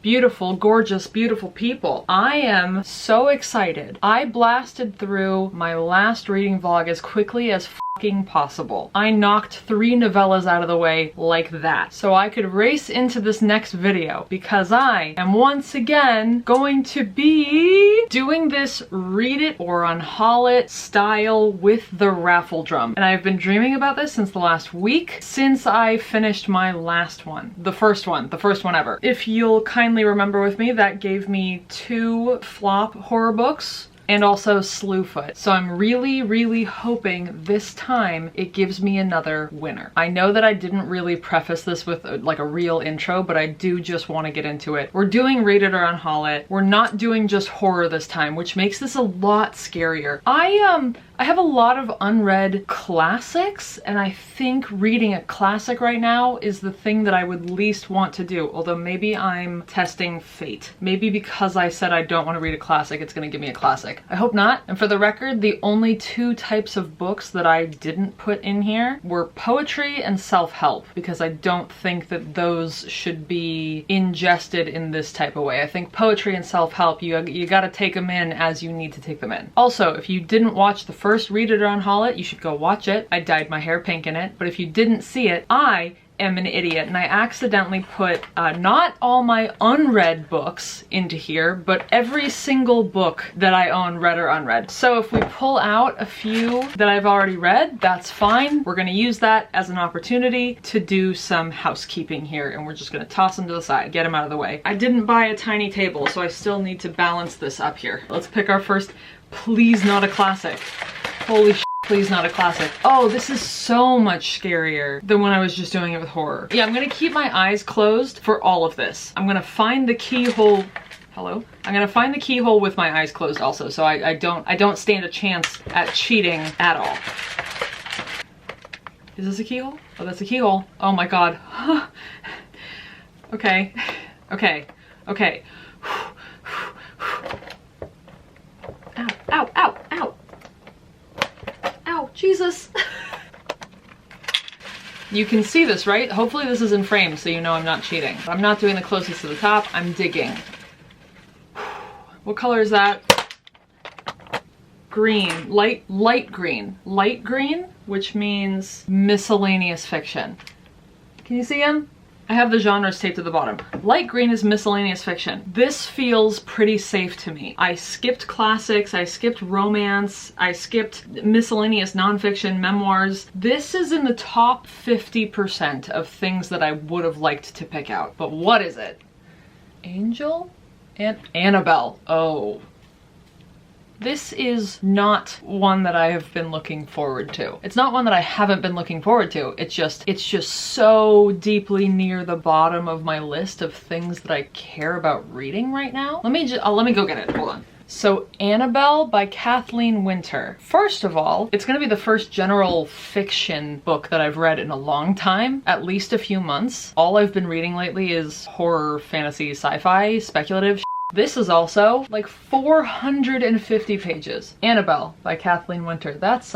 Beautiful, gorgeous, beautiful people. I am so excited. I blasted through my last reading vlog as quickly as fucking possible. I knocked 3 novellas out of the way like that, so I could race into this next video because I am once again going to be doing this read it or unhaul it style with the raffle drum. And I've been dreaming about this since the last week, since I finished my last one. The first one ever. If you'll kindly remember with me, that gave me 2 flop horror books and also Slewfoot. So I'm really hoping this time it gives me another winner. I know that I didn't really preface this with like a real intro, but I do just want to get into it. We're doing Read It or Unhaul It. We're not doing just horror this time, which makes this a lot scarier. I have a lot of unread classics, and I think reading a classic right now is the thing that I would least want to do, although maybe I'm testing fate. Maybe because I said I don't want to read a classic, it's gonna give me a classic. I hope not. And for the record, the only 2 types of books that I didn't put in here were poetry and self-help, because I don't think that those should be ingested in this type of way. I think poetry and self-help, you gotta take them in as you need to take them in. Also, if you didn't watch the first Read It or Unhaul It, you should go watch it. I dyed my hair pink in it, but if you didn't see it, I am an idiot and I accidentally put not all my unread books into here, but every single book that I own, read or unread. So if we pull out a few that I've already read, that's fine. We're gonna use that as an opportunity to do some housekeeping here, and we're just gonna toss them to the side, get them out of the way. I didn't buy a tiny table, so I still need to balance this up here. Let's pick our first, please not a classic. Holy shit. Please not a classic. Oh, this is so much scarier than when I was just doing it with horror. Yeah, I'm gonna keep my eyes closed for all of this. I'm gonna find the keyhole. Hello? I'm gonna find the keyhole with my eyes closed also, so I don't stand a chance at cheating at all. Is this a keyhole? Oh, that's a keyhole. Oh my god. Okay. Okay. Okay. Ow, ow, ow, ow. Ow, Jesus. You can see this, right? Hopefully this is in frame so you know I'm not cheating. I'm not doing the closest to the top, I'm digging. What color is that? Green, light green. Light green, which means miscellaneous fiction. Can you see him? I have the genres taped to the bottom. Light green is miscellaneous fiction. This feels pretty safe to me. I skipped classics, I skipped romance, I skipped miscellaneous nonfiction, memoirs. This is in the top 50% of things that I would have liked to pick out. But what is it? Angel? And Annabelle. Oh. This is not one that I have been looking forward to. It's not one that I haven't been looking forward to. It's just so deeply near the bottom of my list of things that I care about reading right now. Let me go get it. Hold on. So Annabelle by Kathleen Winter. First of all, it's gonna be the first general fiction book that I've read in a long time, at least a few months. All I've been reading lately is horror, fantasy, sci-fi, speculative. This is also like 450 pages. Annabelle by Kathleen Winter. That's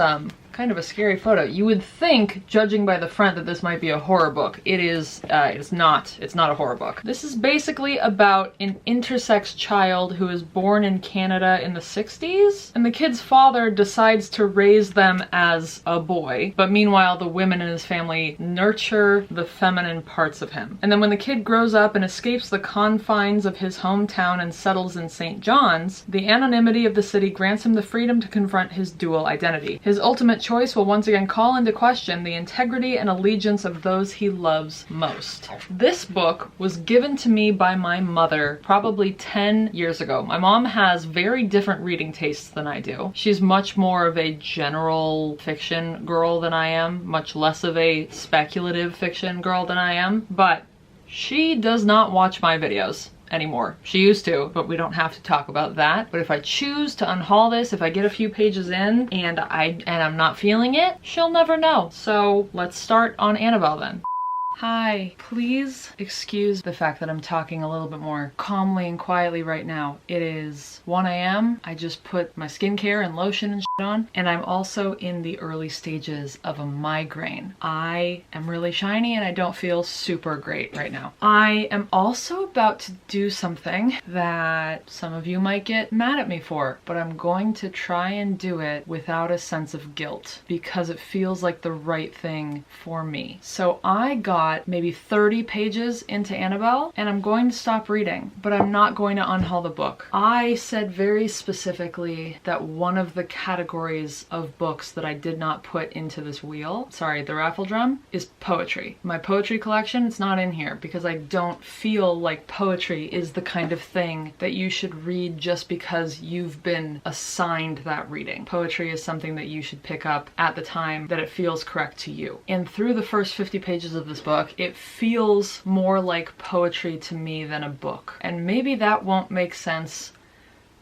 kind of a scary photo. You would think, judging by the front, that this might be a horror book. It is, it's not a horror book. This is basically about an intersex child who is born in Canada in the 60s, and the kid's father decides to raise them as a boy, but meanwhile the women in his family nurture the feminine parts of him. And then when the kid grows up and escapes the confines of his hometown and settles in St. John's, the anonymity of the city grants him the freedom to confront his dual identity. His ultimate choice will once again call into question the integrity and allegiance of those he loves most. This book was given to me by my mother probably 10 years ago. My mom has very different reading tastes than I do. She's much more of a general fiction girl than I am, much less of a speculative fiction girl than I am, but she does not watch my videos anymore. She used to, but we don't have to talk about that. But if I choose to unhaul this, if I get a few pages in and I'm not feeling it, she'll never know. So let's start on Annabelle then. Hi, please excuse the fact that I'm talking a little bit more calmly and quietly right now. It is 1 a.m. I just put my skincare and lotion and on, and I'm also in the early stages of a migraine. I am really shiny and I don't feel super great right now. I am also about to do something that some of you might get mad at me for, but I'm going to try and do it without a sense of guilt because it feels like the right thing for me. So I got maybe 30 pages into Annabelle and I'm going to stop reading, but I'm not going to unhaul the book. I said very specifically that one of the categories of books that I did not put into this wheel, sorry, the raffle drum, is poetry. My poetry collection, it's not in here because I don't feel like poetry is the kind of thing that you should read just because you've been assigned that reading. Poetry is something that you should pick up at the time that it feels correct to you. And through the first 50 pages of this book, it feels more like poetry to me than a book. And maybe that won't make sense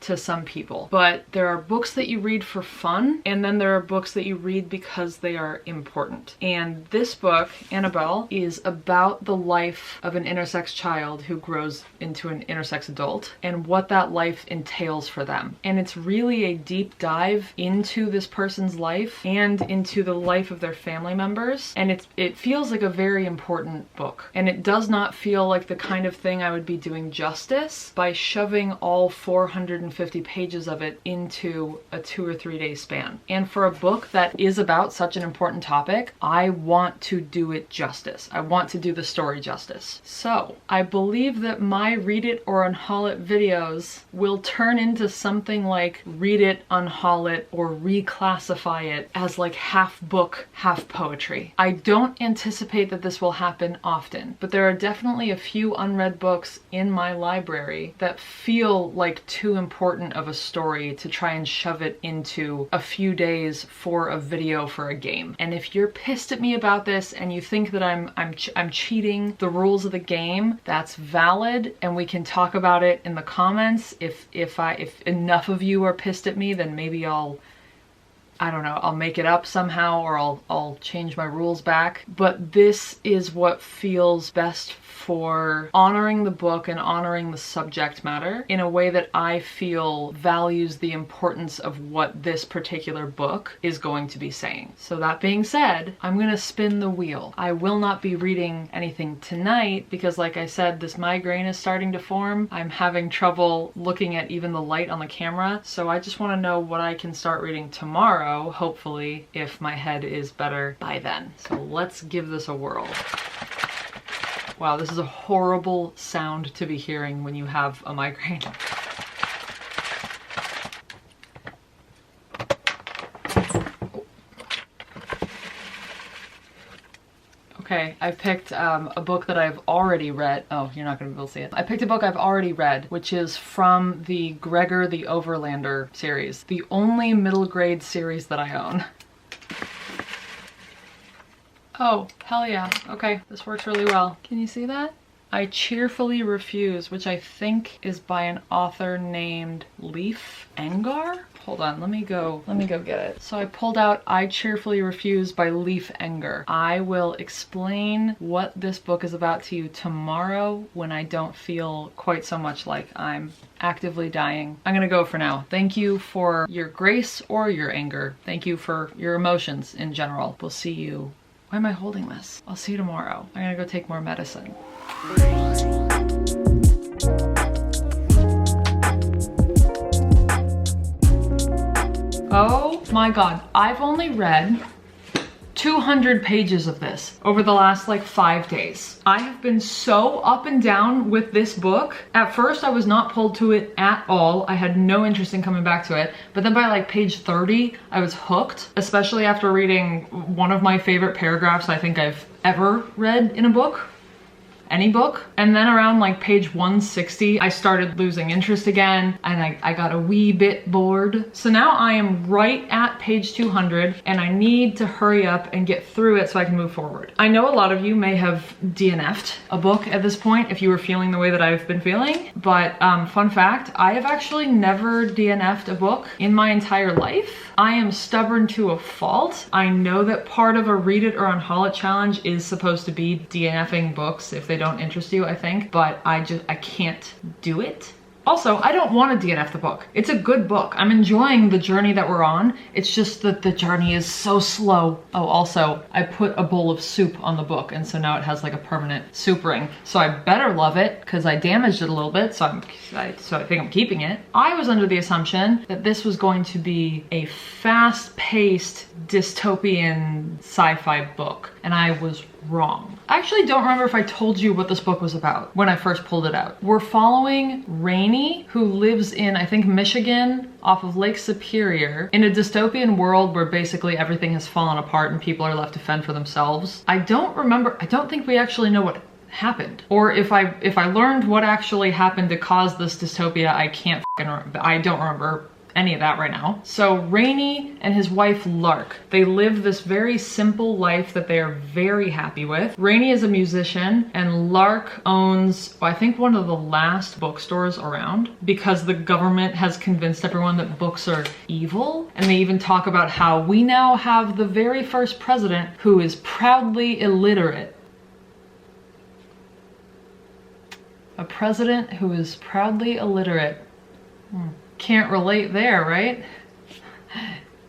to some people, but there are books that you read for fun, and then there are books that you read because they are important. And this book, Annabelle, is about the life of an intersex child who grows into an intersex adult and what that life entails for them. And it's really a deep dive into this person's life and into the life of their family members. And it feels like a very important book. And it does not feel like the kind of thing I would be doing justice by shoving all 450 pages of it into a 2 or 3 day span. And for a book that is about such an important topic, I want to do it justice. I want to do the story justice. So I believe that my Read It or Unhaul It videos will turn into something like Read It, Unhaul It, or reclassify it as like half book, half poetry. I don't anticipate that this will happen often, but there are definitely a few unread books in my library that feel like too important of a story to try and shove it into a few days for a video for a game. And if you're pissed at me about this and you think that I'm cheating the rules of the game, that's valid, and we can talk about it in the comments. If enough of you are pissed at me, then maybe I don't know, I'll make it up somehow, or I'll change my rules back. But this is what feels best for honoring the book and honoring the subject matter in a way that I feel values the importance of what this particular book is going to be saying. So that being said, I'm gonna spin the wheel. I will not be reading anything tonight because, like I said, this migraine is starting to form. I'm having trouble looking at even the light on the camera, so I just want to know what I can start reading tomorrow, hopefully, if my head is better by then. So let's give this a whirl. Wow, this is a horrible sound to be hearing when you have a migraine. Okay, I picked a book that I've already read. Oh, you're not gonna be able to see it. I picked a book I've already read, which is from the Gregor the Overlander series, the only middle grade series that I own. Oh, hell yeah. Okay, this works really well. Can you see that? I Cheerfully Refuse, which I think is by an author named Leif Engar? Hold on, let me go get it. So I pulled out I Cheerfully Refuse by Leif Enger. I will explain what this book is about to you tomorrow when I don't feel quite so much like I'm actively dying. I'm gonna go for now. Thank you for your grace or your anger. Thank you for your emotions in general. We'll see you. Why am I holding this? I'll see you tomorrow. I'm gonna go take more medicine. Oh my god, I've only read 200 pages of this over the last like 5 days. I have been so up and down with this book. At first I was not pulled to it at all. I had no interest in coming back to it. But then by like page 30, I was hooked, especially after reading one of my favorite paragraphs I think I've ever read in a book. Any book. And then around like page 160, I started losing interest again and I got a wee bit bored. So now I am right at page 200 and I need to hurry up and get through it so I can move forward. I know a lot of you may have DNF'd a book at this point if you were feeling the way that I've been feeling, but fun fact, I have actually never DNF'd a book in my entire life. I am stubborn to a fault. I know that part of a Read It or Unhaul It challenge is supposed to be DNFing books if they don't interest you, I think, but I can't do it. Also, I don't want to DNF the book. It's a good book. I'm enjoying the journey that we're on. It's just that the journey is so slow. Oh, also, I put a bowl of soup on the book, and so now it has like a permanent soup ring. So I better love it because I damaged it a little bit, so I think I'm keeping it. I was under the assumption that this was going to be a fast-paced dystopian sci-fi book, and I was wrong. I actually don't remember if I told you what this book was about when I first pulled it out. We're following Rainey, who lives in, I think, Michigan, off of Lake Superior, in a dystopian world where basically everything has fallen apart and people are left to fend for themselves. I don't think we actually know what happened. Or if I learned what actually happened to cause this dystopia, I don't remember any of that right now. So Rainey and his wife Lark, they live this very simple life that they are very happy with. Rainey is a musician and Lark owns, I think, one of the last bookstores around because the government has convinced everyone that books are evil. And they even talk about how we now have the very first president who is proudly illiterate. A president who is proudly illiterate. Can't relate there, right?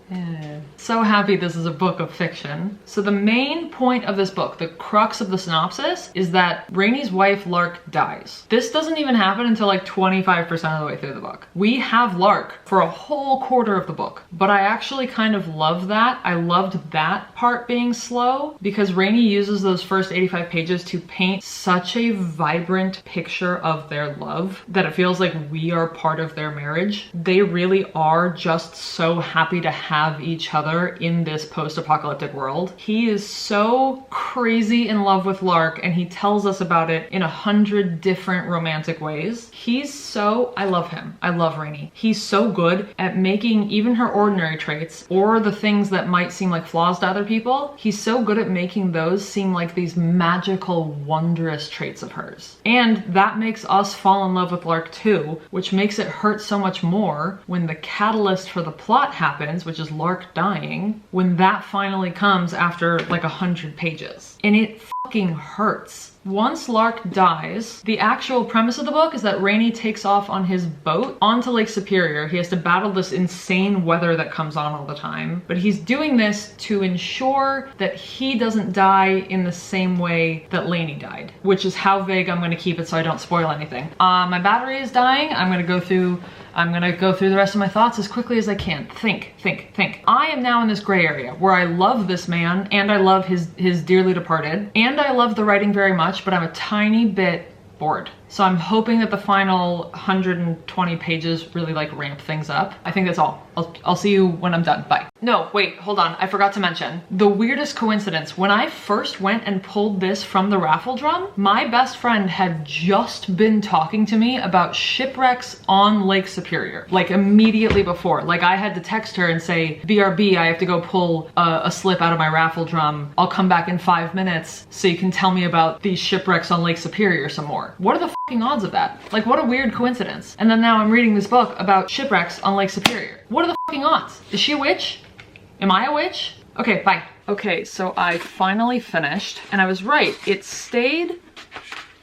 Yeah. So happy this is a book of fiction. So the main point of this book, the crux of the synopsis, is that Rainey's wife Lark dies. This doesn't even happen until like 25% of the way through the book. We have Lark for a whole quarter of the book, but I actually kind of love that. I loved that part being slow because Rainey uses those first 85 pages to paint such a vibrant picture of their love that it feels like we are part of their marriage. They really are just so happy to have each other in this post-apocalyptic world. He is so crazy in love with Lark and he tells us about it in 100 different romantic ways. I love him. I love Rainey. He's so good at making even her ordinary traits or the things that might seem like flaws to other people. He's so good at making those seem like these magical, wondrous traits of hers. And that makes us fall in love with Lark too, which makes it hurt so much more when the catalyst for the plot happens, which is Lark dying, when that finally comes after like 100 pages. And it fucking hurts. Once Lark dies, the actual premise of the book is that Rainey takes off on his boat onto Lake Superior. He has to battle this insane weather that comes on all the time, but he's doing this to ensure that he doesn't die in the same way that Lainey died, which is how vague I'm going to keep it so I don't spoil anything. My battery is dying. I'm going to go through the rest of my thoughts as quickly as I can. Think. I am now in this gray area where I love this man and I love his dearly departed and I love the writing very much, but I'm a tiny bit bored. So I'm hoping that the final 120 pages really like ramp things up. I think that's all. I'll see you when I'm done. Bye. No, wait, hold on. I forgot to mention the weirdest coincidence. When I first went and pulled this from the raffle drum, my best friend had just been talking to me about shipwrecks on Lake Superior, like immediately before. Like I had to text her and say, BRB, I have to go pull a slip out of my raffle drum. I'll come back in 5 minutes so you can tell me about these shipwrecks on Lake Superior some more. What are the fucking odds of that? Like, what a weird coincidence. And then now I'm reading this book about shipwrecks on Lake Superior. What are the fucking odds? Is she a witch? Am I a witch? Okay, bye. Okay, so I finally finished, and I was right. It stayed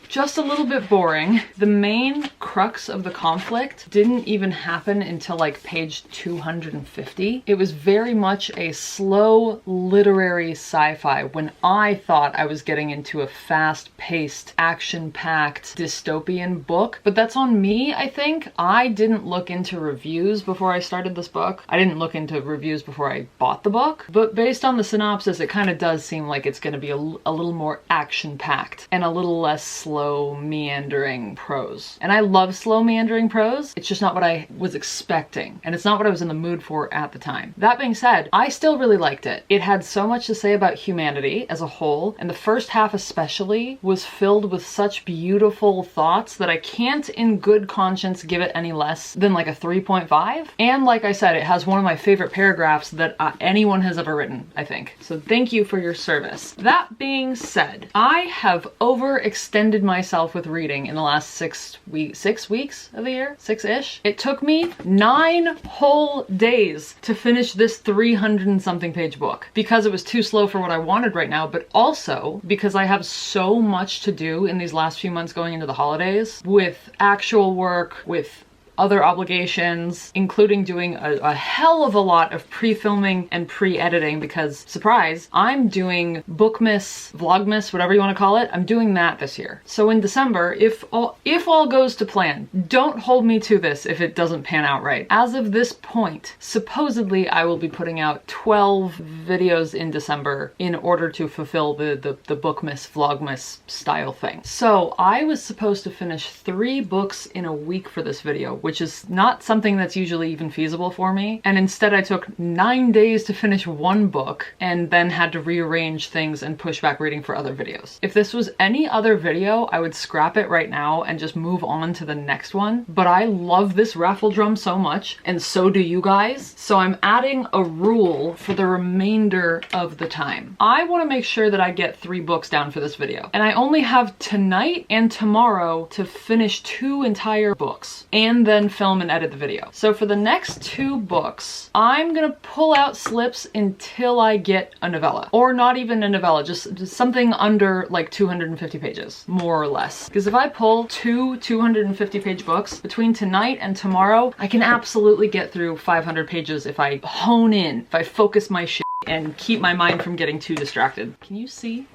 just a little bit boring. The main crux of the conflict didn't even happen until like page 250. It was very much a slow literary sci-fi when I thought I was getting into a fast-paced, action-packed dystopian book. But that's on me, I think. I didn't look into reviews before I started this book. I didn't look into reviews before I bought the book. But based on the synopsis, it kind of does seem like it's going to be a little more action-packed and a little less slow meandering prose. And I love slow meandering prose. It's just not what I was expecting. And it's not what I was in the mood for at the time. That being said, I still really liked it. It had so much to say about humanity as a whole. And the first half especially was filled with such beautiful thoughts that I can't in good conscience give it any less than like a 3.5. And like I said, it has one of my favorite paragraphs that anyone has ever written, I think. So thank you for your service. That being said, I have overextended myself with reading in the last 6 weeks of the year, 6-ish. It took me 9 whole days to finish this 300 and something page book because it was too slow for what I wanted right now, but also because I have so much to do in these last few months going into the holidays with actual work, with other obligations, including doing a hell of a lot of pre-filming and pre-editing because, surprise, I'm doing Bookmas, Vlogmas, whatever you want to call it, I'm doing that this year. So in December, if all goes to plan, don't hold me to this if it doesn't pan out right. As of this point, supposedly I will be putting out 12 videos in December in order to fulfill the Bookmas, Vlogmas style thing. So I was supposed to finish 3 books in a week for this video, which is not something that's usually even feasible for me. And instead I took 9 days to finish 1 book and then had to rearrange things and push back reading for other videos. If this was any other video, I would scrap it right now and just move on to the next one. But I love this raffle drum so much, and so do you guys. So I'm adding a rule for the remainder of the time. I want to make sure that I get 3 books down for this video. And I only have tonight and tomorrow to finish 2 entire books and then film and edit the video. So for the next 2 books, I'm gonna pull out slips until I get a novella. Or not even a novella, just something under like 250 pages, more or less. Because if I pull 2 250 page books between tonight and tomorrow, I can absolutely get through 500 pages if I hone in, if I focus my shit and keep my mind from getting too distracted. Can you see?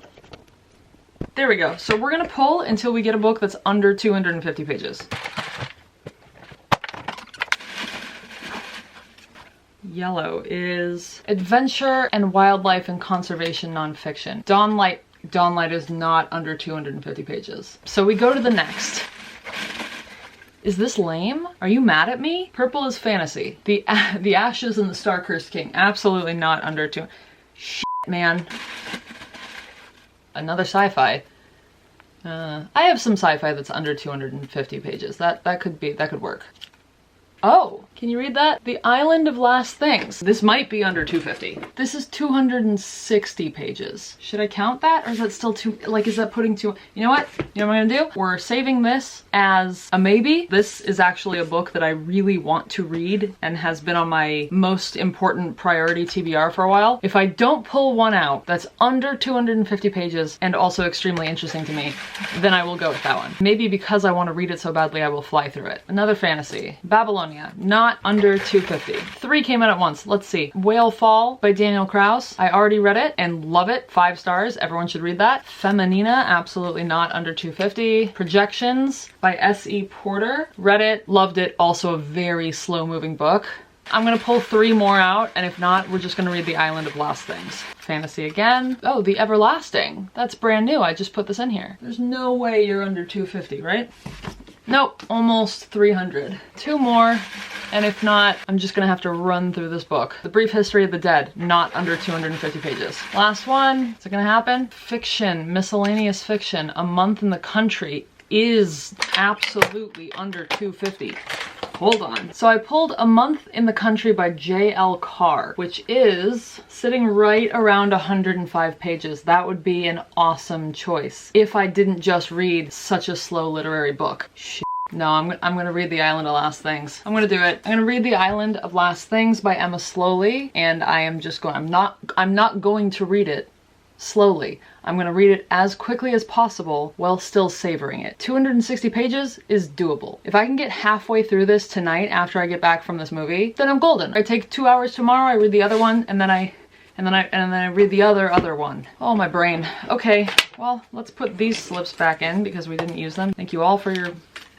There we go. So we're gonna pull until we get a book that's under 250 pages. Yellow is adventure and wildlife and conservation nonfiction. Dawnlight is not under 250 pages. So we go to the next. Is this lame? Are you mad at me? Purple is fantasy. The Ashes and the Star-Cursed King. Absolutely not under 2. Shit, man. Another sci-fi. I have some sci-fi that's under 250 pages. That could work. Oh, can you read that? The Island of Last Things. This might be under 250. This is 260 pages. Should I count that? Or is that still too, like, is that putting too, you know what? You know what I'm gonna do? We're saving this as a maybe. This is actually a book that I really want to read and has been on my most important priority TBR for a while. If I don't pull one out that's under 250 pages and also extremely interesting to me, then I will go with that one. Maybe because I want to read it so badly, I will fly through it. Another fantasy. Babylonia. Not under 250. 3 came out at once. Let's see. Whale Fall by Daniel Kraus. I already read it and love it. 5 stars. Everyone should read that. Feminina. Absolutely not under 250. Projections by S.E. Porter. Read it. Loved it. Also a very slow moving book. I'm gonna pull 3 more out, and if not, we're just gonna read The Island of Last Things. Fantasy again. Oh, The Everlasting. That's brand new. I just put this in here. There's no way you're under 250, right? Nope, almost 300. 2 more, and if not, I'm just gonna have to run through this book. The Brief History of the Dead, not under 250 pages. Last one, is it gonna happen? Fiction, miscellaneous fiction, A Month in the Country is absolutely under 250. Hold on. So I pulled A Month in the Country by J.L. Carr, which is sitting right around 105 pages. That would be an awesome choice if I didn't just read such a slow literary book. Shit. No, I'm gonna read The Island of Last Things. I'm gonna do it. I'm gonna read The Island of Last Things by Emma Slowly, and I'm not going to read it slowly. I'm gonna read it as quickly as possible while still savoring it. 260 pages is doable. If I can get halfway through this tonight after I get back from this movie, then I'm golden. I take 2 hours tomorrow, I read the other one, and then I read the other one. Oh, my brain. Okay, well, let's put these slips back in because we didn't use them. Thank you all for your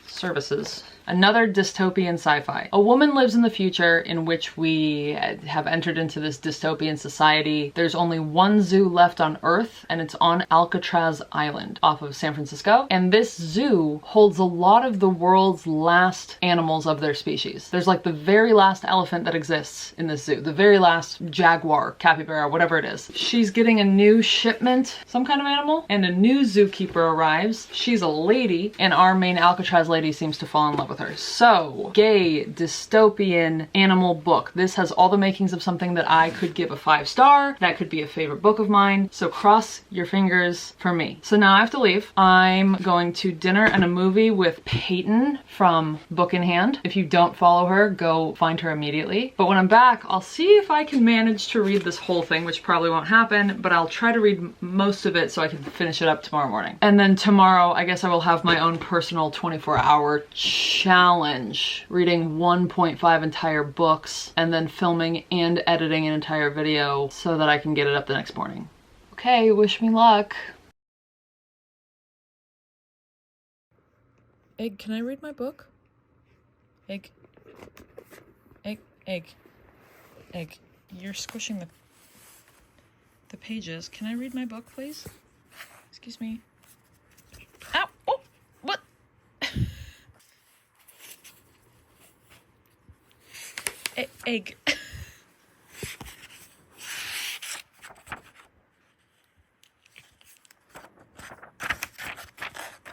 services. Another dystopian sci-fi. A woman lives in the future in which we have entered into this dystopian society. There's only one zoo left on Earth, and it's on Alcatraz Island off of San Francisco. And this zoo holds a lot of the world's last animals of their species. There's like the very last elephant that exists in this zoo. The very last jaguar, capybara, whatever it is. She's getting a new shipment, some kind of animal, and a new zookeeper arrives. She's a lady, and our main Alcatraz lady seems to fall in love with with her. So, gay, dystopian, animal book. This has all the makings of something that I could give a 5-star. That could be a favorite book of mine. So cross your fingers for me. So now I have to leave. I'm going to dinner and a movie with Peyton from Book in Hand. If you don't follow her, go find her immediately. But when I'm back, I'll see if I can manage to read this whole thing, which probably won't happen, but I'll try to read most of it so I can finish it up tomorrow morning. And then tomorrow, I guess I will have my own personal 24-hour challenge, reading 1.5 entire books and then filming and editing an entire video so that I can get it up the next morning. Okay, wish me luck. Egg, can I read my book? Egg. Egg. Egg. Egg. You're squishing the pages. Can I read my book, please? Excuse me. Ow! Oh! What? Egg.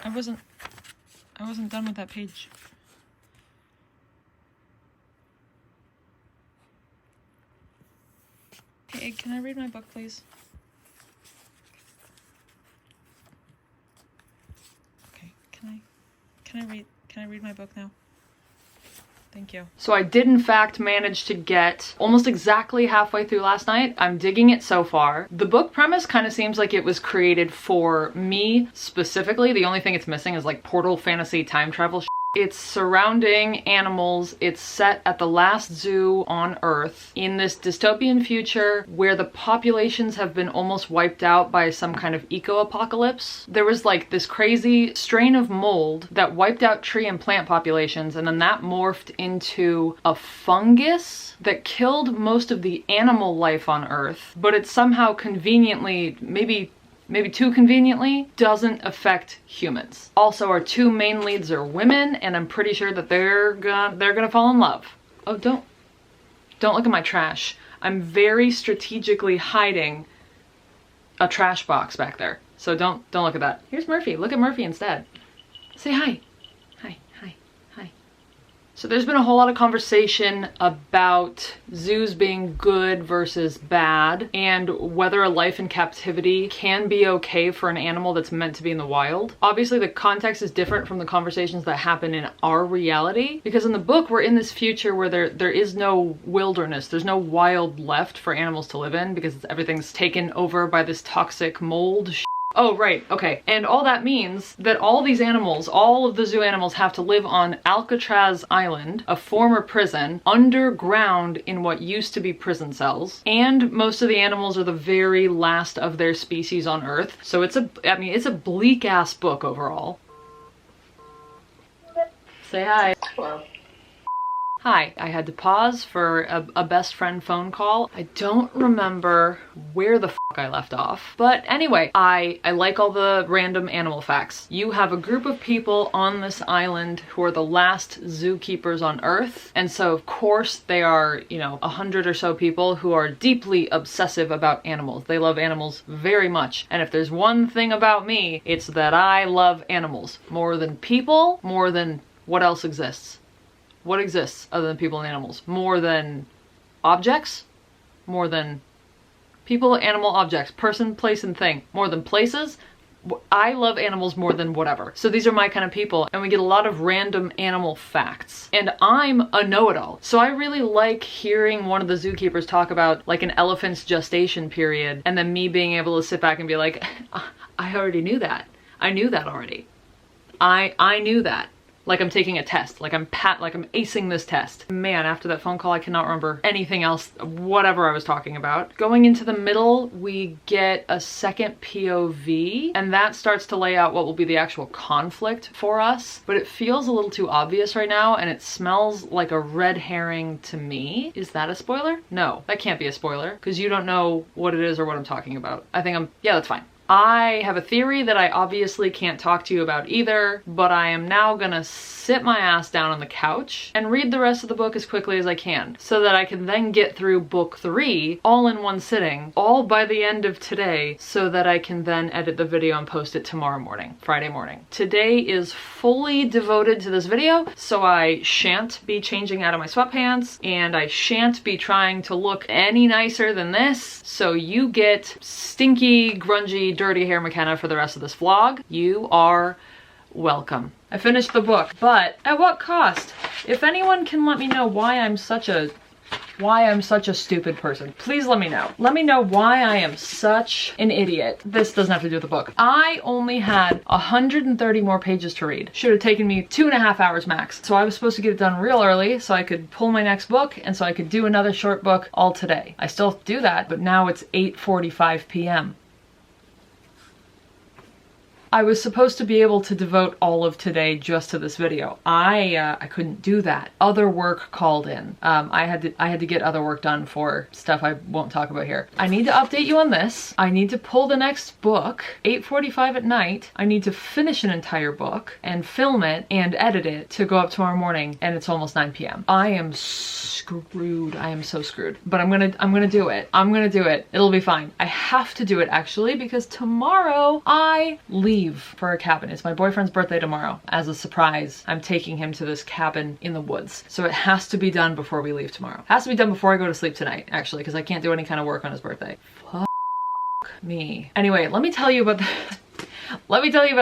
I wasn't done with that page. Hey, Egg, can I read my book, please? Okay, can I read my book now? Thank you. So I did in fact manage to get almost exactly halfway through last night. I'm digging it so far. The book premise kind of seems like it was created for me specifically. The only thing it's missing is like portal fantasy time travel shit. It's surrounding animals. It's set at the last zoo on Earth in this dystopian future where the populations have been almost wiped out by some kind of eco-apocalypse. There was like this crazy strain of mold that wiped out tree and plant populations, and then that morphed into a fungus that killed most of the animal life on Earth, but it somehow conveniently, maybe too conveniently, doesn't affect humans. Also, our two main leads are women, and I'm pretty sure that they're gonna fall in love. Oh, don't look at my trash. I'm very strategically hiding a trash box back there. So don't look at that. Here's Murphy. Look at Murphy instead. Say hi. Hi. So there's been a whole lot of conversation about zoos being good versus bad, and whether a life in captivity can be okay for an animal that's meant to be in the wild. Obviously the context is different from the conversations that happen in our reality, because in the book we're in this future where there is no wilderness, there's no wild left for animals to live in because everything's taken over by this toxic mold shit. Oh, right, okay. And all that means that all these animals, all of the zoo animals, have to live on Alcatraz Island, a former prison, underground in what used to be prison cells. And most of the animals are the very last of their species on Earth. So it's a bleak-ass book overall. Say hi. Hello. Hi, I had to pause for a best friend phone call. I don't remember where the fuck I left off. But anyway, I like all the random animal facts. You have a group of people on this island who are the last zookeepers on Earth. And so of course they are, 100 or so people who are deeply obsessive about animals. They love animals very much. And if there's one thing about me, it's that I love animals. More than people, more than what else exists. What exists other than people and animals? More than objects? More than people, animal, objects, person, place, and thing. More than places? I love animals more than whatever. So these are my kind of people, and we get a lot of random animal facts. And I'm a know-it-all. So I really like hearing one of the zookeepers talk about like an elephant's gestation period, and then me being able to sit back and be like, I already knew that. I knew that already. I knew that. Like I'm taking a test, like I'm acing this test. Man, after that phone call, I cannot remember anything else, whatever I was talking about. Going into the middle, we get a second POV, and that starts to lay out what will be the actual conflict for us. But it feels a little too obvious right now, and it smells like a red herring to me. Is that a spoiler? No, that can't be a spoiler, because you don't know what it is or what I'm talking about. Yeah, that's fine. I have a theory that I obviously can't talk to you about either, but I am now gonna sit my ass down on the couch and read the rest of the book as quickly as I can, so that I can then get through book 3 all in one sitting, all by the end of today, so that I can then edit the video and post it tomorrow morning, Friday morning. Today is fully devoted to this video, so I shan't be changing out of my sweatpants, and I shan't be trying to look any nicer than this, so you get stinky, grungy, dirty hair McKenna for the rest of this vlog. You are welcome. I finished the book, but at what cost? If anyone can let me know why I'm such a stupid person, please let me know. Let me know why I am such an idiot. This doesn't have to do with the book. I only had 130 more pages to read. Should have taken me 2.5 hours max. So I was supposed to get it done real early so I could pull my next book and so I could do another short book all today. I still do that, but now it's 8:45 p.m. I was supposed to be able to devote all of today just to this video. I couldn't do that. Other work called in. I had to get other work done for stuff I won't talk about here. I need to update you on this. I need to pull the next book, 8:45 at night. I need to finish an entire book and film it and edit it to go up tomorrow morning, and it's almost 9 p.m. I am screwed. I am so screwed. But I'm gonna do it. I'm gonna do it. It'll be fine. I have to do it actually because tomorrow I leave for a cabin. It's my boyfriend's birthday tomorrow. As a surprise, I'm taking him to this cabin in the woods. So it has to be done before we leave tomorrow. It has to be done before I go to sleep tonight, actually, because I can't do any kind of work on his birthday. Fuck me. Anyway, let me tell you about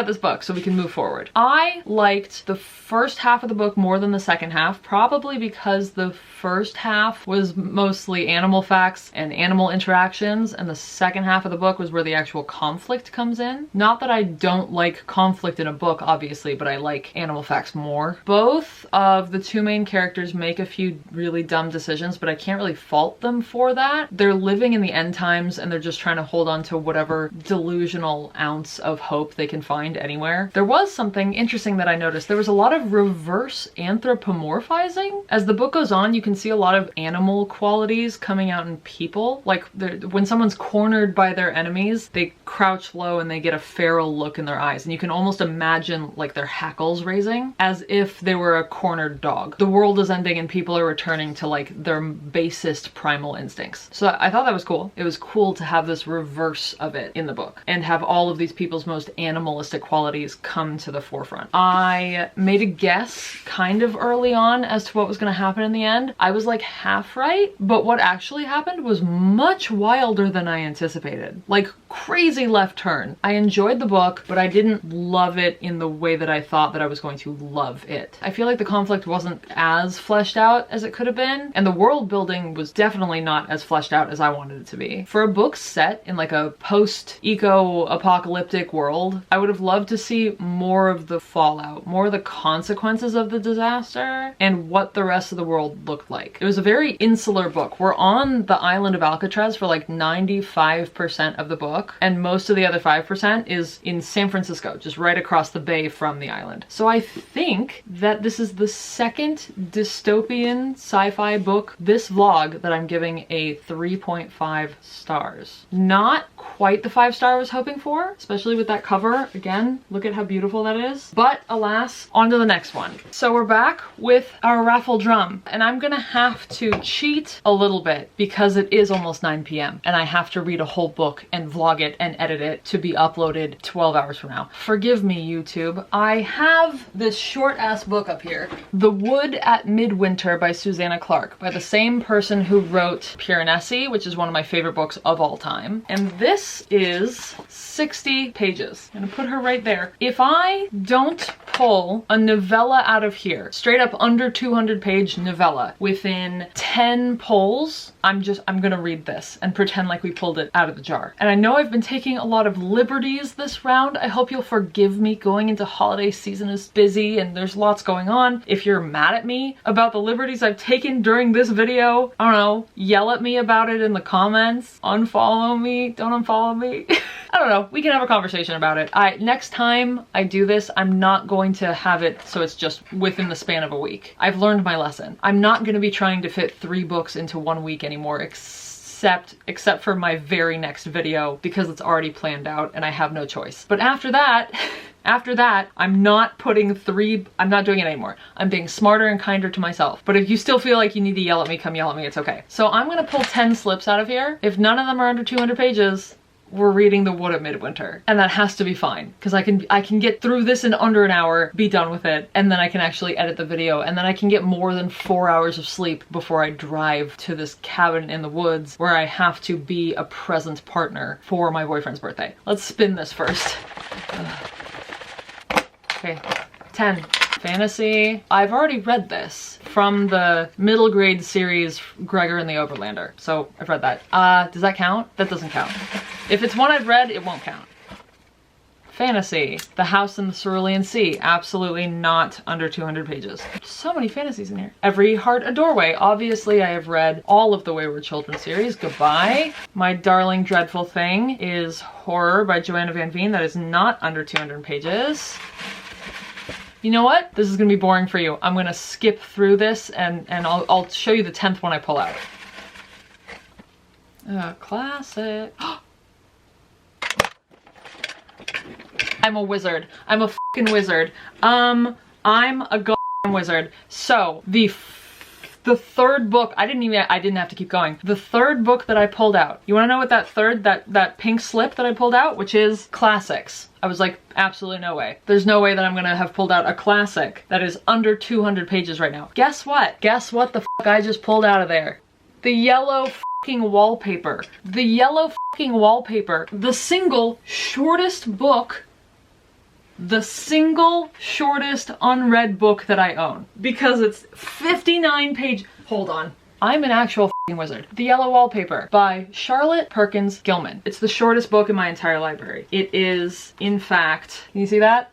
this book so we can move forward. I liked the first half of the book more than the second half, probably because the first half was mostly animal facts and animal interactions, and the second half of the book was where the actual conflict comes in. Not that I don't like conflict in a book, obviously, but I like animal facts more. Both of the two main characters make a few really dumb decisions, but I can't really fault them for that. They're living in the end times and they're just trying to hold on to whatever delusional ounce of hope they can find anywhere. There was something interesting that I noticed. There was a lot of reverse anthropomorphizing. As the book goes on, you can see a lot of animal qualities coming out in people. Like when someone's cornered by their enemies, they crouch low and they get a feral look in their eyes. And you can almost imagine like their hackles raising as if they were a cornered dog. The world is ending and people are returning to like their basest primal instincts. So I thought that was cool. It was cool to have this reverse of it in the book and have all of these people's most animalistic qualities come to the forefront. I made a guess kind of early on as to what was going to happen in the end. I was like half right, but what actually happened was much wilder than I anticipated. Like crazy left turn. I enjoyed the book, but I didn't love it in the way that I thought that I was going to love it. I feel like the conflict wasn't as fleshed out as it could have been, and the world building was definitely not as fleshed out as I wanted it to be. For a book set in like a post-eco-apocalyptic world, I would have loved to see more of the fallout, more of the consequences of the disaster, and what the rest of the world looked like. It was a very insular book. We're on the island of Alcatraz for like 95% of the book, and most of the other 5% is in San Francisco, just right across the bay from the island. So I think that this is the second dystopian sci-fi book this vlog that I'm giving a 3.5 stars. Not quite the 5-star I was hoping for, especially with that cover. Again, look at how beautiful that is. But alas, on to the next one. So we're back with our raffle drum, and I'm gonna have to cheat a little bit because it is almost 9 p.m. and I have to read a whole book and vlog it and edit it to be uploaded 12 hours from now. Forgive me, YouTube. I have this short ass book up here, The Wood at Midwinter by Susanna Clarke, by the same person who wrote Piranesi, which is one of my favorite books of all time. And this is 60 pages. I'm gonna put her right there. If I don't pull a novella out of here, straight up under 200 page novella, within 10 pulls, I'm gonna read this and pretend like we pulled it out of the jar. And I know I've been taking a lot of liberties this round. I hope you'll forgive me. Going into holiday season is busy and there's lots going on. If you're mad at me about the liberties I've taken during this video, I don't know, yell at me about it in the comments, unfollow me, don't unfollow me. I don't know, we can have a conversation about it. Next time I do this, I'm not going to have it so it's just within the span of a week. I've learned my lesson. I'm not gonna be trying to fit 3 books into 1 week anymore, except for my very next video because it's already planned out and I have no choice. But after that, I'm not doing it anymore. I'm being smarter and kinder to myself. But if you still feel like you need to yell at me, come yell at me, it's okay. So I'm gonna pull 10 slips out of here. If none of them are under 200 pages, we're reading The Wood at Midwinter. And that has to be fine, because I can get through this in under an hour, be done with it, and then I can actually edit the video, and then I can get more than 4 hours of sleep before I drive to this cabin in the woods where I have to be a present partner for my boyfriend's birthday. Let's spin this first. Okay, 10. Fantasy. I've already read this from the middle grade series Gregor and the Overlander. So I've read that. Does that count? That doesn't count. If it's one I've read, it won't count. Fantasy. The House in the Cerulean Sea. Absolutely not under 200 pages. So many fantasies in here. Every Heart a Doorway. Obviously I have read all of the Wayward Children series. Goodbye. My Darling Dreadful Thing is Horror by Joanna Van Veen. That is not under 200 pages. You know what? This is gonna be boring for you. I'm gonna skip through this and I'll show you the 10th one I pull out. Classic. I'm a wizard. I'm a fucking wizard. I'm a goddamn wizard. So the third book, I didn't have to keep going. The third book that I pulled out. You wanna know what that pink slip that I pulled out, which is classics. I was like, absolutely no way. There's no way that I'm gonna have pulled out a classic that is under 200 pages right now. Guess what? Guess what the fuck I just pulled out of there? The yellow fucking wallpaper. The yellow fucking wallpaper. The single shortest unread book that I own. Because it's 59 pages. Hold on. I'm an actual fucking wizard. The Yellow Wallpaper by Charlotte Perkins Gilman. It's the shortest book in my entire library. It is, in fact, can you see that?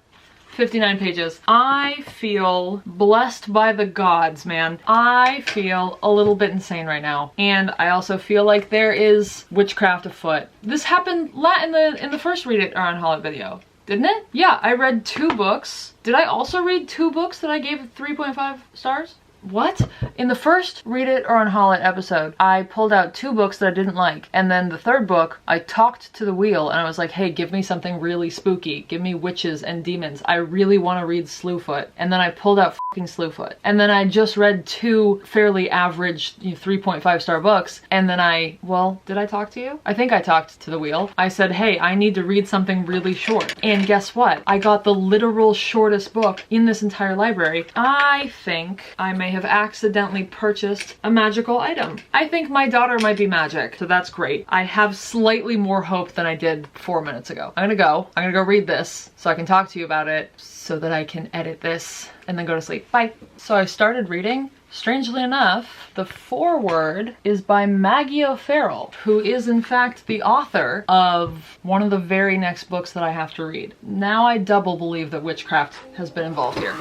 59 pages. I feel blessed by the gods, man. I feel a little bit insane right now. And I also feel like there is witchcraft afoot. This happened in the first Read It or Unhaul It video. Didn't it? Yeah, I read 2 books. Did I also read 2 books that I gave 3.5 stars? What? In the first Read It or Unhaul It episode, I pulled out 2 books that I didn't like. And then the third book, I talked to the wheel and I was like, hey, give me something really spooky. Give me witches and demons. I really want to read Slewfoot. And then I pulled out fucking Slewfoot. And then I just read 2 fairly average 3.5 star books. And then well, did I talk to you? I think I talked to the wheel. I said, hey, I need to read something really short. And guess what? I got the literal shortest book in this entire library. I think I may have accidentally purchased a magical item. I think my daughter might be magic, so that's great. I have slightly more hope than I did 4 minutes ago. I'm gonna go read this so I can talk to you about it so that I can edit this and then go to sleep. Bye. So I started reading. Strangely enough, the foreword is by Maggie O'Farrell, who is in fact the author of one of the very next books that I have to read. Now I double believe that witchcraft has been involved here.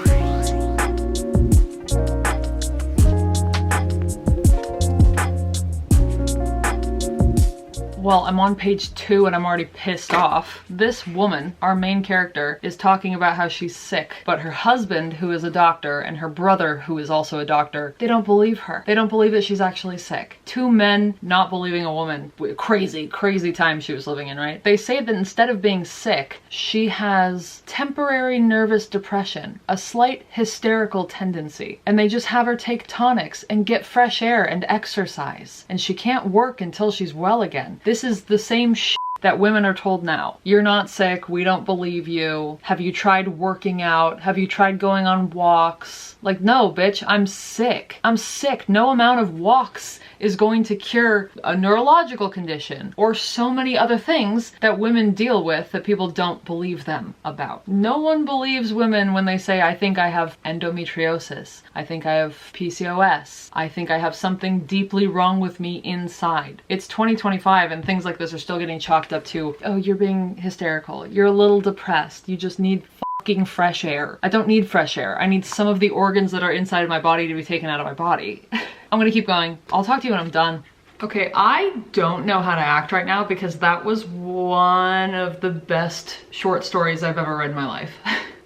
Well, I'm on page 2 and I'm already pissed off. This woman, our main character, is talking about how she's sick, but her husband, who is a doctor, and her brother, who is also a doctor, they don't believe her. They don't believe that she's actually sick. 2 men not believing a woman. Crazy, crazy time she was living in, right? They say that instead of being sick, she has temporary nervous depression, a slight hysterical tendency, and they just have her take tonics and get fresh air and exercise, and she can't work until she's well again. This is the same shit that women are told now. You're not sick, we don't believe you. Have you tried working out? Have you tried going on walks? Like, no, bitch, I'm sick. I'm sick. No amount of walks is going to cure a neurological condition or so many other things that women deal with that people don't believe them about. No one believes women when they say, I think I have endometriosis. I think I have PCOS. I think I have something deeply wrong with me inside. It's 2025 and things like this are still getting chalked up to, oh, you're being hysterical. You're a little depressed. You just need fucking fresh air. I don't need fresh air. I need some of the organs that are inside of my body to be taken out of my body. I'm gonna keep going. I'll talk to you when I'm done. Okay, I don't know how to act right now because that was one of the best short stories I've ever read in my life.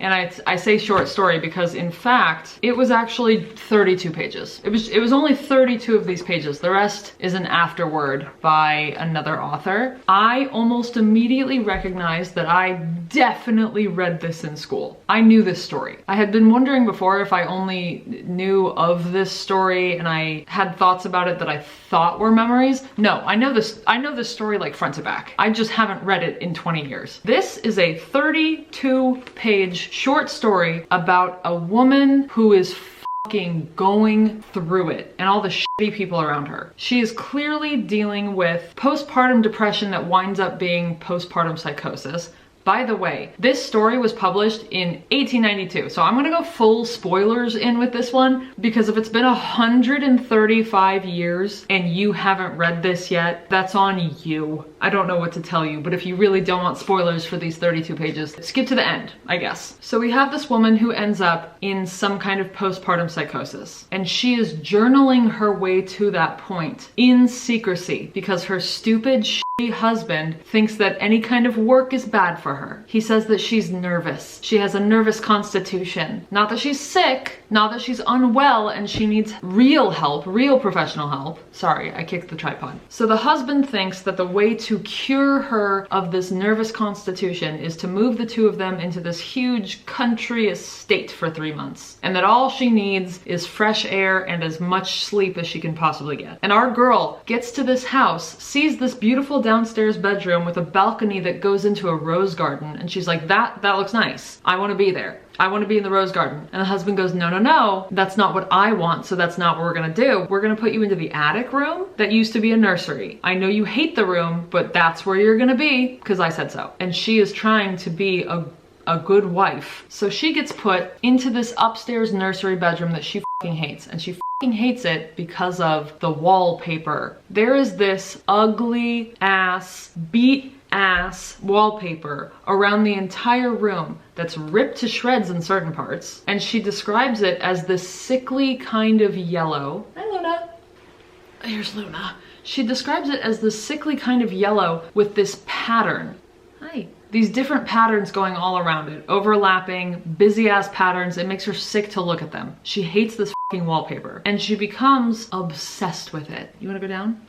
And I say short story because in fact, it was actually 32 pages. It was only 32 of these pages. The rest is an afterword by another author. I almost immediately recognized that I definitely read this in school. I knew this story. I had been wondering before if I only knew of this story and I had thoughts about it that I thought were memories. No, I know this story like front to back. I just haven't read it in 20 years. This is a 32-page short story about a woman who is fucking going through it and all the shitty people around her. She is clearly dealing with postpartum depression that winds up being postpartum psychosis. By the way, this story was published in 1892, so I'm gonna go full spoilers in with this one, because if it's been 135 years and you haven't read this yet, that's on you. I don't know what to tell you, but if you really don't want spoilers for these 32 pages, skip to the end, I guess. So we have this woman who ends up in some kind of postpartum psychosis, and she is journaling her way to that point in secrecy because her stupid husband thinks that any kind of work is bad for her. He says that she's nervous. She has a nervous constitution. Not that she's sick, not that she's unwell and she needs real help, real professional help. Sorry, I kicked the tripod. So the husband thinks that the way to cure her of this nervous constitution is to move the two of them into this huge country estate for 3 months. And that all she needs is fresh air and as much sleep as she can possibly get. And our girl gets to this house, sees this beautiful downstairs bedroom with a balcony that goes into a rose garden, and she's like, that looks nice. I want to be there. I want to be in the rose garden. And the husband goes, no, that's not what I want, so that's not what we're gonna do. We're gonna put you into the attic room that used to be a nursery. I know you hate the room, but that's where you're gonna be, because I said so. And she is trying to be a good wife. So she gets put into this upstairs nursery bedroom that she fucking hates, and she fucking hates it because of the wallpaper. There is this ugly ass, beat ass wallpaper around the entire room that's ripped to shreds in certain parts, and she describes it as this sickly kind of yellow. Hi, Luna. Here's Luna. She describes it as this sickly kind of yellow with this pattern. Hi. These different patterns going all around it, overlapping, busy ass patterns. It makes her sick to look at them. She hates this fucking wallpaper and she becomes obsessed with it. You wanna go down?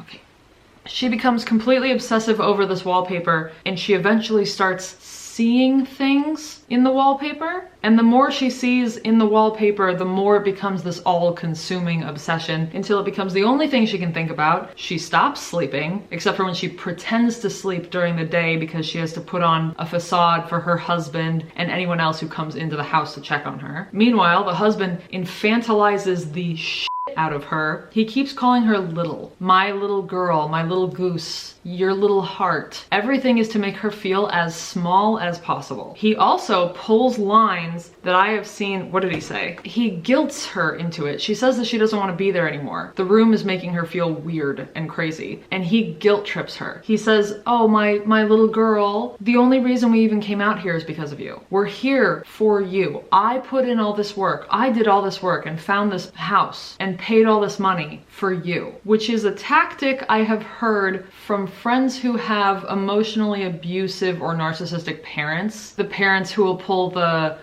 Okay. She becomes completely obsessive over this wallpaper and she eventually starts seeing things in the wallpaper. And the more she sees in the wallpaper, the more it becomes this all-consuming obsession until it becomes the only thing she can think about. She stops sleeping, except for when she pretends to sleep during the day because she has to put on a facade for her husband and anyone else who comes into the house to check on her. Meanwhile, the husband infantilizes the shit out of her. He keeps calling her little. My little girl, my little goose, your little heart. Everything is to make her feel as small as possible. He also pulls lines that I have seen. What did he say? He guilts her into it. She says that she doesn't want to be there anymore. The room is making her feel weird and crazy, and he guilt trips her. He says, oh, my little girl, the only reason we even came out here is because of you. We're here for you. I put in all this work. I did all this work and found this house and paid all this money for you, which is a tactic I have heard from friends who have emotionally abusive or narcissistic parents. The parents who will pull the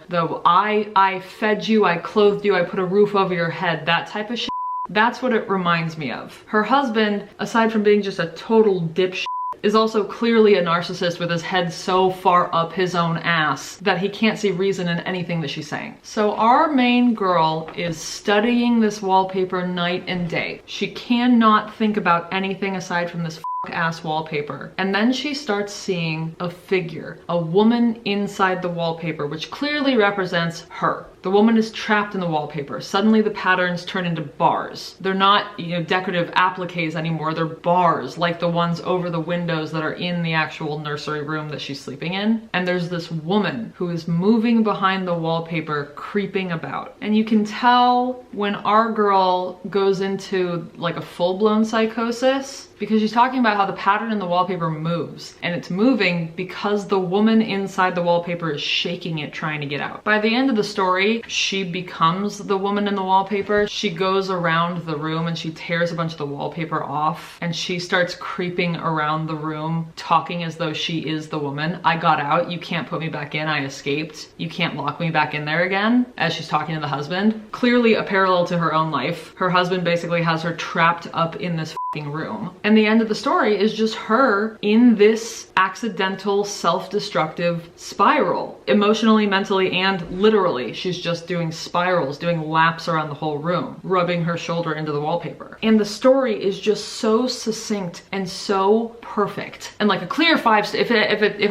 I fed you, I clothed you, I put a roof over your head, that type of shit. That's what it reminds me of. Her husband, aside from being just a total dipshit, is also clearly a narcissist with his head so far up his own ass that he can't see reason in anything that she's saying. So our main girl is studying this wallpaper night and day. She cannot think about anything aside from this ass wallpaper. And then she starts seeing a figure, a woman inside the wallpaper, which clearly represents her. The woman is trapped in the wallpaper. Suddenly the patterns turn into bars. They're not, decorative appliques anymore. They're bars like the ones over the windows that are in the actual nursery room that she's sleeping in. And there's this woman who is moving behind the wallpaper, creeping about. And you can tell when our girl goes into like a full-blown psychosis, because she's talking about how the pattern in the wallpaper moves, and it's moving because the woman inside the wallpaper is shaking it, trying to get out. By the end of the story, she becomes the woman in the wallpaper. She goes around the room and she tears a bunch of the wallpaper off, and she starts creeping around the room, talking as though she is the woman. I got out, you can't put me back in, I escaped, you can't lock me back in there again, as she's talking to the husband. Clearly a parallel to her own life. Her husband basically has her trapped up in this room. And the end of the story is just her in this accidental self-destructive spiral. Emotionally, mentally, and literally. She's just doing spirals, doing laps around the whole room, rubbing her shoulder into the wallpaper. And the story is just so succinct and so perfect. And like a clear 5 if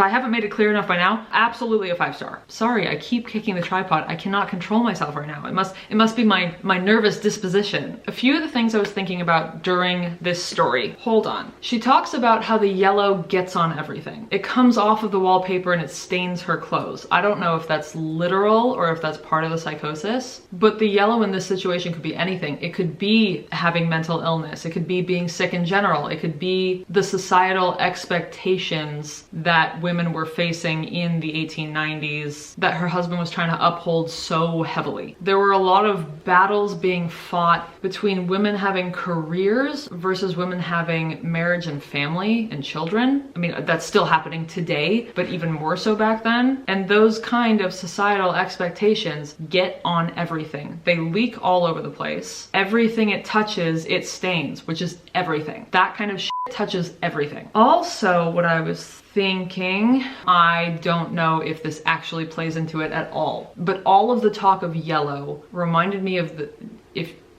I haven't made it clear enough by now, absolutely a 5-star. Sorry, I keep kicking the tripod. I cannot control myself right now. It must be my nervous disposition. A few of the things I was thinking about during this story. Hold on. She talks about how the yellow gets on everything. It comes off of the wallpaper and it stains her clothes. I don't know if that's literal or if that's part of the psychosis, but the yellow in this situation could be anything. It could be having mental illness. It could be being sick in general. It could be the societal expectations that women were facing in the 1890s that her husband was trying to uphold so heavily. There were a lot of battles being fought between women having careers versus women having marriage and family and children. I mean, that's still happening today, but even more so back then. And those kind of societal expectations get on everything. They leak all over the place. Everything it touches, it stains, which is everything. That kind of shit touches everything. Also, what I was thinking, I don't know if this actually plays into it at all, but all of the talk of yellow reminded me of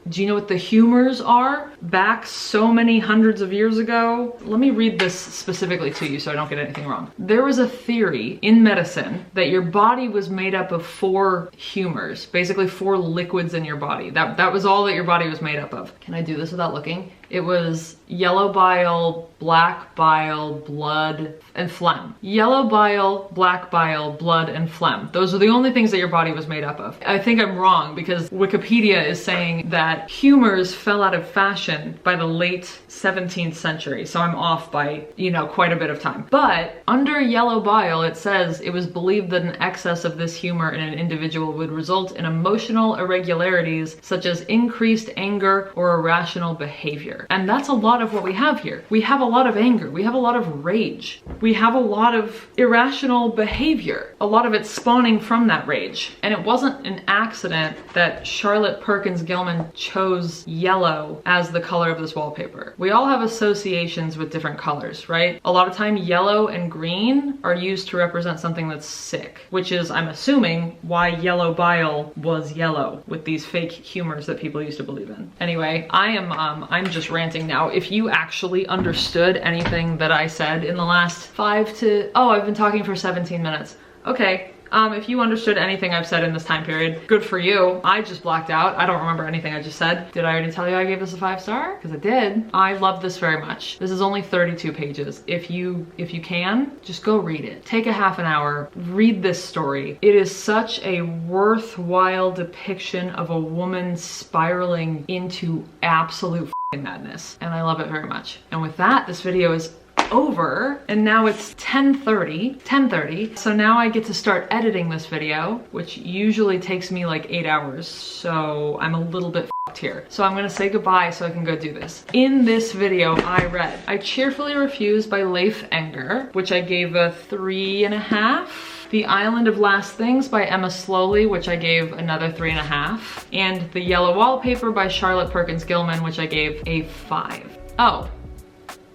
do you know what the humors are? Back so many hundreds of years ago. Let me read this specifically to you so I don't get anything wrong. There was a theory in medicine that your body was made up of 4 humors, basically 4 liquids in your body. That was all that your body was made up of. Can I do this without looking? It was yellow bile, black bile, blood, and phlegm. Yellow bile, black bile, blood, and phlegm. Those are the only things that your body was made up of. I think I'm wrong because Wikipedia is saying that humors fell out of fashion by the late 17th century. So I'm off by, quite a bit of time. But under yellow bile, it says it was believed that an excess of this humor in an individual would result in emotional irregularities such as increased anger or irrational behavior. And that's a lot of what we have here. We have a lot of anger. We have a lot of rage. We have a lot of irrational behavior. A lot of it spawning from that rage. And it wasn't an accident that Charlotte Perkins Gilman chose yellow as the color of this wallpaper. We all have associations with different colors, right? A lot of time yellow and green are used to represent something that's sick, which is, I'm assuming, why yellow bile was yellow with these fake humors that people used to believe in. Anyway, I'm just ranting now. If you actually understood anything that I said in the last I've been talking for 17 minutes. Okay. If you understood anything I've said in this time period, good for you. I just blacked out. I don't remember anything I just said. Did I already tell you I gave this a 5-star? Because I did. I love this very much. This is only 32 pages. If you can, just go read it. Take a half an hour, read this story. It is such a worthwhile depiction of a woman spiraling into absolute madness. And I love it very much. And with that, this video is over, and now it's 10:30. So now I get to start editing this video, which usually takes me like 8 hours. So I'm a little bit f***ed here. So I'm gonna say goodbye so I can go do this. In this video, I read I Cheerfully Refuse by Leif Enger, which I gave a 3.5. The Island of Last Things by Emma Slowly, which I gave another 3.5. And The Yellow Wallpaper by Charlotte Perkins Gilman, which I gave a 5. Oh.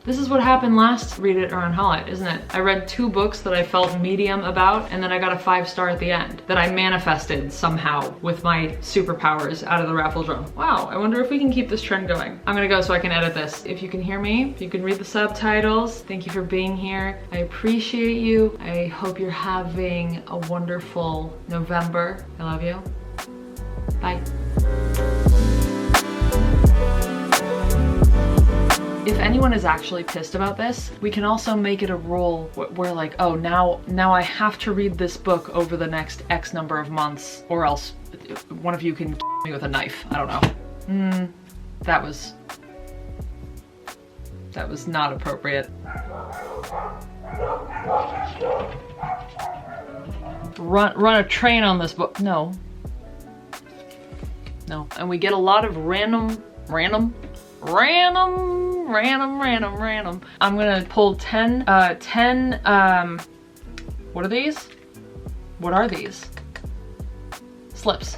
This is what happened last Read It or Unhaul It, isn't it? I read 2 books that I felt medium about, and then I got a 5-star at the end that I manifested somehow with my superpowers out of the raffle drum. Wow, I wonder if we can keep this trend going. I'm gonna go so I can edit this. If you can hear me, if you can read the subtitles, thank you for being here. I appreciate you. I hope you're having a wonderful November. I love you. Bye. If anyone is actually pissed about this, we can also make it a rule where like, oh, now I have to read this book over the next X number of months, or else one of you can me with a knife. I don't know. That was That was not appropriate. Run a train on this book. No. No. And we get a lot of random. I'm gonna pull 10, what are these? What are these? Slips.